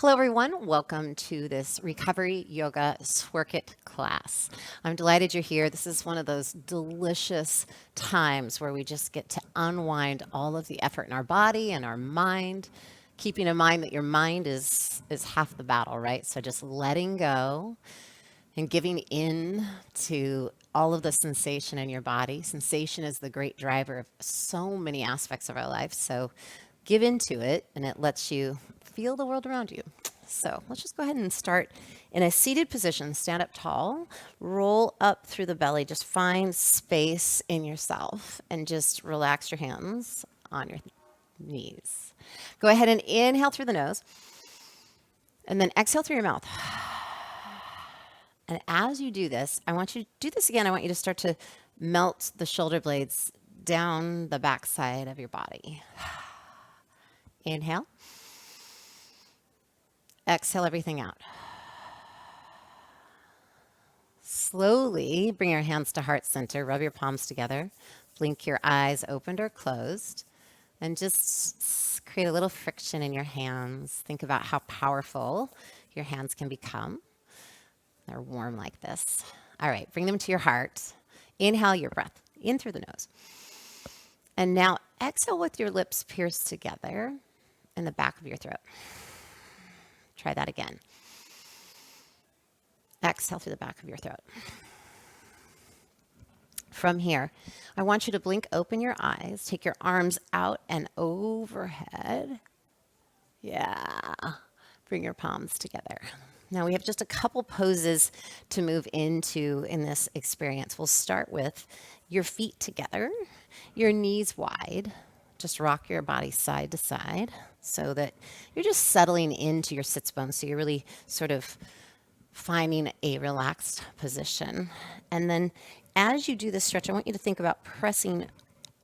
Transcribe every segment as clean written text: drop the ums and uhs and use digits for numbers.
Hello, everyone. Welcome to this Recovery Yoga Sworkit class. I'm delighted you're here. This is one of those delicious times where we just get to unwind all of the effort in our body and our mind, keeping in mind that your mind is half the battle, right? So just letting go and giving in to all of the sensation in your body. Sensation is the great driver of so many aspects of our life. So give into it, and it lets you feel the world around you. So let's just go ahead and start in a seated position. Stand up tall, roll up through the belly. Just find space in yourself and just relax your hands on your knees. Go ahead and inhale through the nose and then exhale through your mouth. And as you do this, I want you to do this again. I want you to start to melt the shoulder blades down the backside of your body. Inhale. Exhale everything out. Slowly bring your hands to heart center. Rub your palms together. Blink your eyes opened or closed. And just create a little friction in your hands. Think about how powerful your hands can become. They're warm like this. All right, bring them to your heart. Inhale your breath in through the nose. And now exhale with your lips pierced together in the back of your throat. Try that again. Exhale through the back of your throat. From here, I want you to blink open your eyes. Take your arms out and overhead. Yeah. Bring your palms together. Now we have just a couple poses to move into in this experience. We'll start with your feet together, your knees wide. Just rock your body side to side so that you're just settling into your sits bones. So you're really sort of finding a relaxed position. And then as you do this stretch, I want you to think about pressing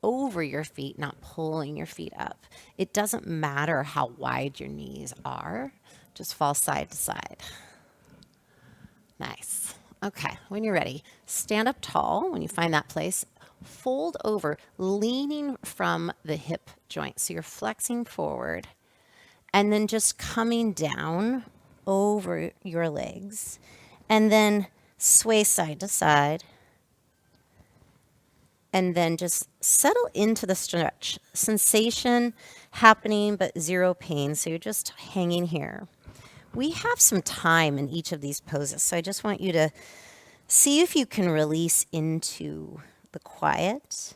over your feet, not pulling your feet up. It doesn't matter how wide your knees are, just fall side to side. Nice. Okay, when you're ready, stand up tall when you find that place. Fold over, leaning from the hip joint. So you're flexing forward and then just coming down over your legs and then sway side to side. And then just settle into the stretch. Sensation happening, but zero pain. So you're just hanging here. We have some time in each of these poses. So I just want you to see if you can release into the quiet.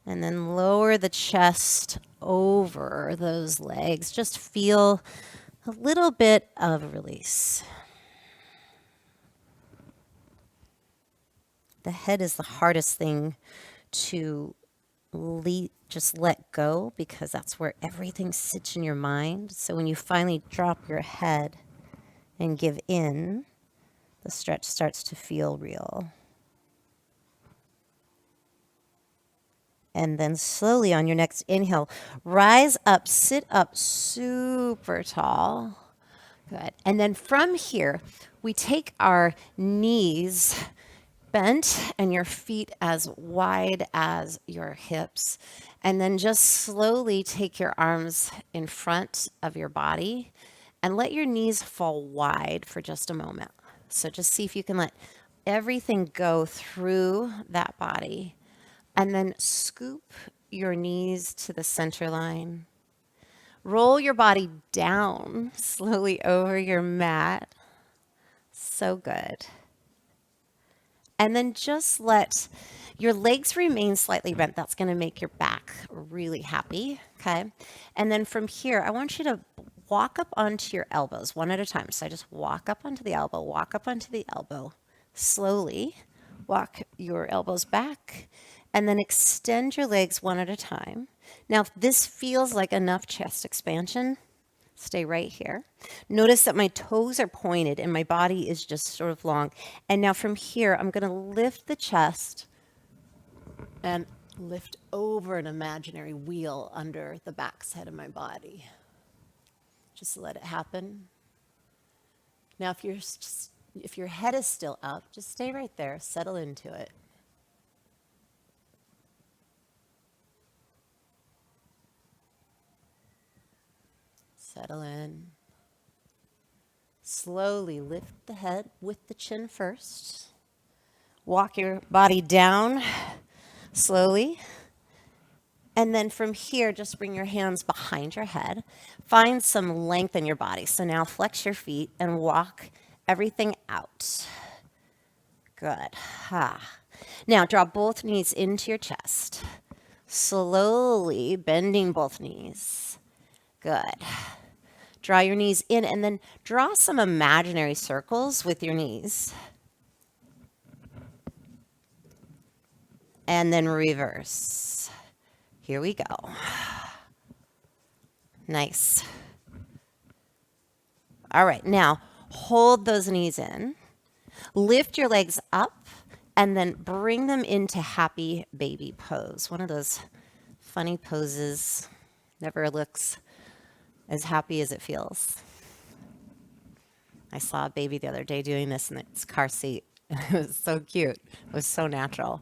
And then lower the chest over those legs. Just feel a little bit of release. The head is the hardest thing to just let go because that's where everything sits in your mind. So when you finally drop your head and give in, the stretch starts to feel real. And then slowly on your next inhale, rise up, sit up super tall. Good. And then from here, we take our knees bent and your feet as wide as your hips. And then just slowly take your arms in front of your body and let your knees fall wide for just a moment. So just see if you can let everything go through that body. And then scoop your knees to the center line. Roll your body down slowly over your mat. So good. And then just let your legs remain slightly bent. That's going to make your back really happy, okay? And then from here, I want you to walk up onto your elbows one at a time. So I just walk up onto the elbow, walk up onto the elbow. Slowly walk your elbows back and then extend your legs one at a time. Now, if this feels like enough chest expansion, stay right here. Notice that my toes are pointed and my body is just sort of long. And now from here, I'm going to lift the chest and lift over an imaginary wheel under the backside of my body. Just let it happen. Now, if your head is still up, just stay right there. Settle into it. Settle in. Slowly lift the head with the chin first. Walk your body down slowly. And then from here, just bring your hands behind your head. Find some length in your body. So now flex your feet and walk everything out. Good. Now draw both knees into your chest. Slowly bending both knees. Good. Draw your knees in and then draw some imaginary circles with your knees. And then reverse. Here we go. Nice. All right, now hold those knees in. Lift your legs up and then bring them into happy baby pose. One of those funny poses, never looks as happy as it feels. I saw a baby the other day doing this in its car seat. It was so cute. It was so natural.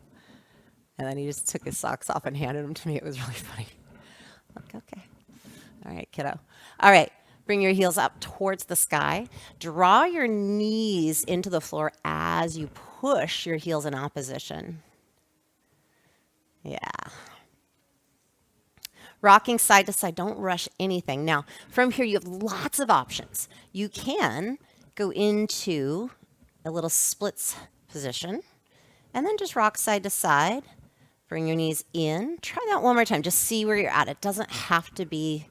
And then he just took his socks off and handed them to me. It was really funny. Like, okay. All right, kiddo. All right, bring your heels up towards the sky. Draw your knees into the floor as you push your heels in opposition. Yeah. Rocking side to side. Don't rush anything. Now, from here, you have lots of options. You can go into a little splits position and then just rock side to side. Bring your knees in. Try that one more time. Just see where you're at. It doesn't have to be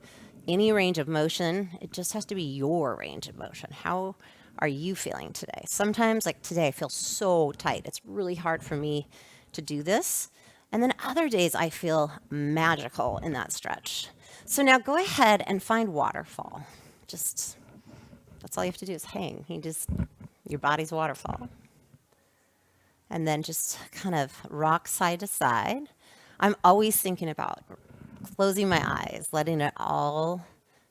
any range of motion. It just has to be your range of motion. How are you feeling today? Sometimes, like today, I feel so tight. It's really hard for me to do this. And then other days, I feel magical in that stretch. So now go ahead and find waterfall. Just, that's all you have to do is hang. Your body's waterfall. And then just kind of rock side to side. I'm always thinking about closing my eyes, letting it all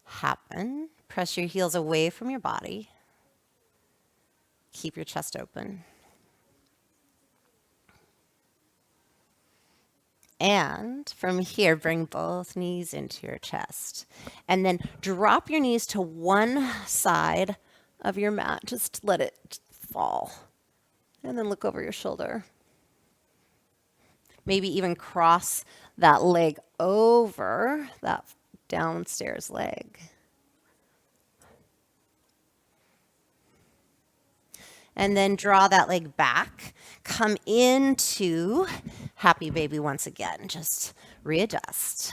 happen. Press your heels away from your body. Keep your chest open. And from here, bring both knees into your chest. And then drop your knees to one side of your mat. Just let it fall. And then look over your shoulder. Maybe even cross that leg over that downstairs leg. And then draw that leg back. Come into happy baby once again. Just readjust.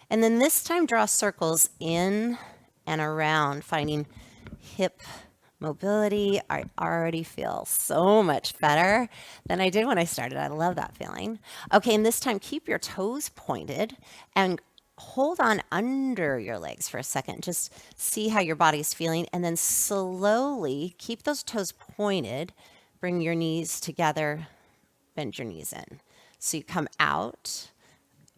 And then this time draw circles in and around, finding hip mobility. I already feel so much better than I did when I started. I love that feeling. Okay, and this time keep your toes pointed and hold on under your legs for a second. Just see how your body's feeling, and then slowly keep those toes pointed. Bring your knees together, bend your knees in. So you come out,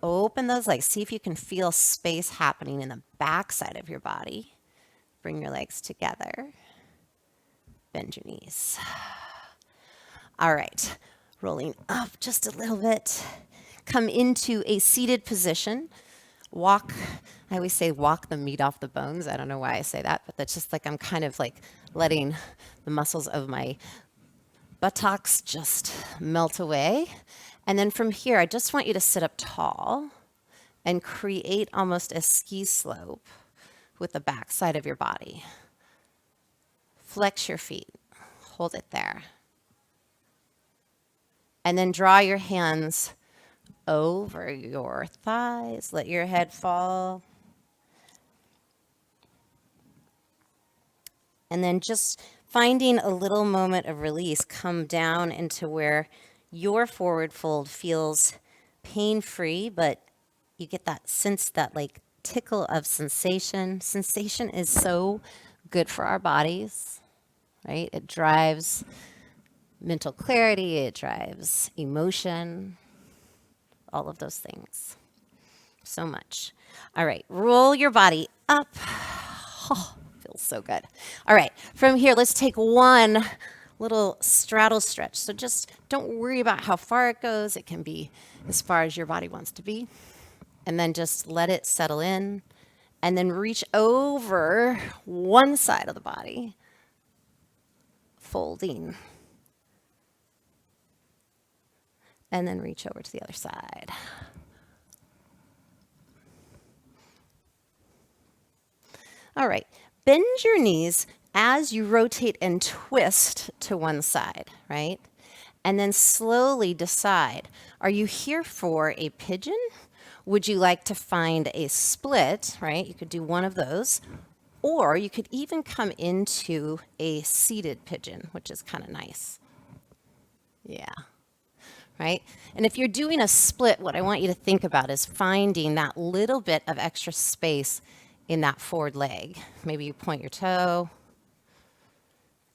open those legs. See if you can feel space happening in the back side of your body. Bring your legs together. Bend your knees. All right, rolling up just a little bit. Come into a seated position. Walk, I always say walk the meat off the bones. I don't know why I say that, but that's just like I'm kind of like letting the muscles of my buttocks just melt away. And then from here, I just want you to sit up tall and create almost a ski slope with the back side of your body. Flex your feet. Hold it there. And then draw your hands over your thighs. Let your head fall. And then just finding a little moment of release, come down into where your forward fold feels pain-free, but you get that sense, that like tickle of sensation. Sensation is so good for our bodies, right? It drives mental clarity, it drives emotion, all of those things. So much. All right, roll your body up. Oh, feels so good. All right, from here, let's take one little straddle stretch. So just don't worry about how far it goes. It can be as far as your body wants to be. And then just let it settle in and then reach over one side of the body, folding. And then reach over to the other side. All right, bend your knees as you rotate and twist to one side, right? And then slowly decide, are you here for a pigeon? Would you like to find a split, right? You could do one of those. Or you could even come into a seated pigeon, which is kind of nice. Yeah. Right? And if you're doing a split, what I want you to think about is finding that little bit of extra space in that forward leg. Maybe you point your toe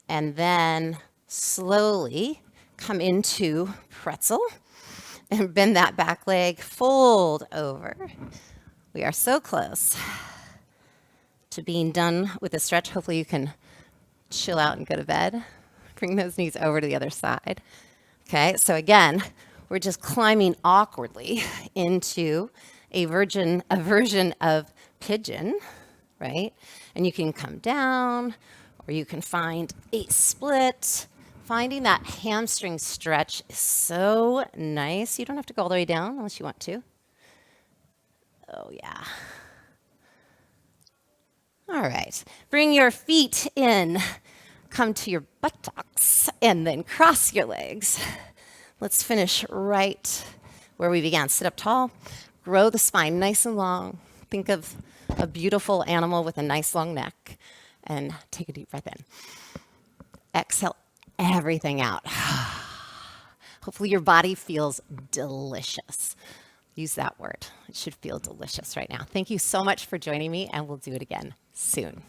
and then slowly come into pretzel and bend that back leg, fold over. We are so close to being done with the stretch. Hopefully you can chill out and go to bed. Bring those knees over to the other side. Okay, so again, we're just climbing awkwardly into a version of pigeon, right? And you can come down, or you can find a split. Finding that hamstring stretch is so nice. You don't have to go all the way down unless you want to. Oh, yeah. All right, bring your feet in. Come to your buttocks and then cross your legs. Let's finish right where we began. Sit up tall, grow the spine nice and long. Think of a beautiful animal with a nice long neck and take a deep breath in. Exhale everything out. Hopefully your body feels delicious. Use that word. It should feel delicious right now. Thank you so much for joining me, and we'll do it again soon.